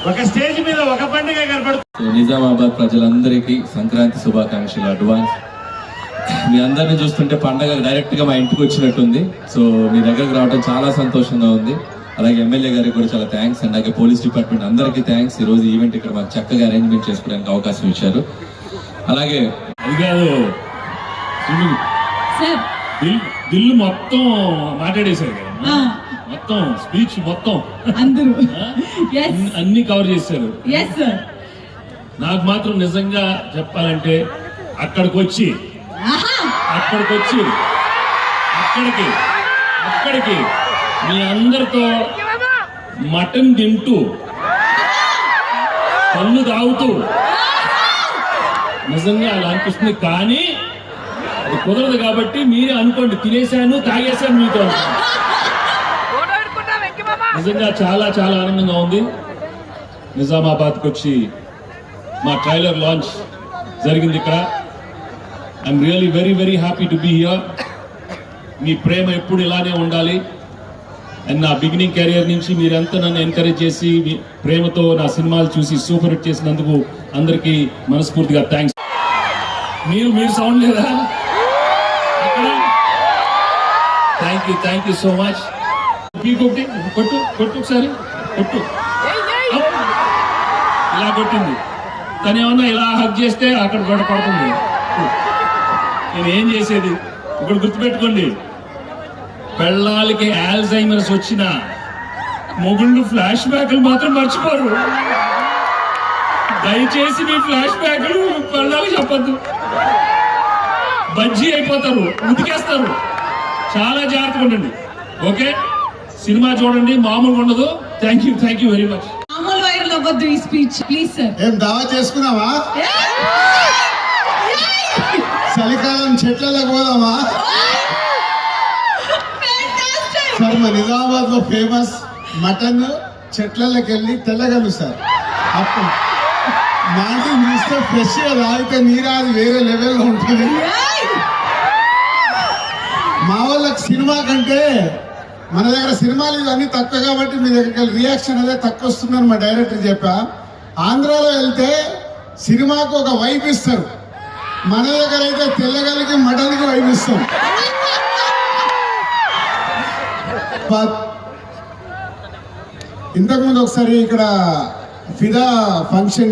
ఒక స్టేజ్ మీద ఒక పండుగ కనపడుతుంది. నిజామాబాద్ ప్రజలందరికీ సంక్రాంతి శుభాకాంక్షలు అడ్వాన్స్. మీ అందరిని చూస్తుంటే పండగ డైరెక్ట్ గా మా ఇంటికి వచ్చినట్టుంది. సో మీ దగ్గరకు రావడం చాలా సంతోషంగా ఉంది. అలాగే ఎమ్మెల్యే గారికి కూడా చాలా థ్యాంక్స్ అండ్ అలాగే పోలీస్ డిపార్ట్మెంట్ అందరికీ థ్యాంక్స్. ఈ రోజు ఈవెంట్ ఇక్కడ మాకు చక్కగా అరేంజ్మెంట్ చేసుకోవడానికి అవకాశం ఇచ్చారు. అలాగే అది కాదు బిల్లు మొత్తం మాట్లాడేశారు కదా, మొత్తం స్పీచ్ మొత్తం అందరూ అన్ని కవర్ చేశారు. నాకు మాత్రం నిజంగా చెప్పాలంటే అక్కడికి వచ్చి మీ అందరితో మటన్ తింటూ పళ్ళు తాగుతూ నిజంగా అలా అనిపిస్తుంది. కానీ అది కుదరదు కాబట్టి మీరే అనుకోండి, తినేశాను తాగేశాను మీతో. నిజంగా చాలా చాలా ఆనందంగా ఉంది. నిజామాబాద్కి వచ్చి మా ట్రైలర్ లాంచ్ జరిగింది ఇక్కడ. I'm really very very happy to be here. మీ ప్రేమ ఎప్పుడు ఇలానే ఉండాలి. అండ్ నా బిగినింగ్ కెరియర్ నుంచి మీరంతా నన్ను ఎంకరేజ్ చేసి మీ ప్రేమతో నా సినిమాలు చూసి సూపర్ హిట్ చేసినందుకు అందరికీ మనస్ఫూర్తిగా థ్యాంక్స్. మీరు సౌండ్ లేదా? Thank you so much. కొట్టు ఒకసారి కొట్టు. ఇలా కొట్టింది. తను ఏమన్నా ఇలా హక్ చేస్తే అక్కడ పడుతుంది. నేను ఏం చేసేది? ఇక్కడ గుర్తుపెట్టుకోండి, పెళ్ళాలకి ఆల్జైమర్స్ వచ్చిన మొగుళ్ళు ఫ్లాష్ బ్యాక్లు మాత్రం మర్చిపోరు. దయచేసి మీ ఫ్లాష్ బ్యాక్లు పెళ్ళాలకు చెప్పద్దు, బజ్జీ అయిపోతారు, ఉతికేస్తారు. చాలా జాగ్రత్తగా ఉండండి. ఓకే, సినిమా చూడండి, మామూలుగా ఉండదు. Thank you very much. మామూలు వైరల్ అవ్వద్దు ఈ స్పీచ్ ప్లీజ్ సార్. ఏం దావా చేసుకున్నావా? చలికాలం చెట్లకు పోదామా? సార్ మా నిజామాబాద్ లో ఫేమస్ మటన్ చెట్లకి వెళ్ళి తెల్లగలుస్తారు. అప్పుడు మార్నింగ్ చూస్తే ఫ్రెష్ గా తాగితే నీరాది వేరే లెవెల్లో ఉంటుంది. మా వాళ్ళకి సినిమా కంటే మన దగ్గర సినిమాలు ఇవన్నీ తక్కువ కాబట్టి మీ దగ్గరికి రియాక్షన్ అదే తక్కువ వస్తుందని మా డైరెక్టర్ చెప్పా. ఆంధ్రాలో వెళ్తే సినిమాకు ఒక వైబ్ ఇస్తారు, మన దగ్గర అయితే తెల్లగలికి మటన్కి వైబ్ ఇస్తాం. ఇంతకుముందు ఒకసారి ఇక్కడ ఫిదా ఫంక్షన్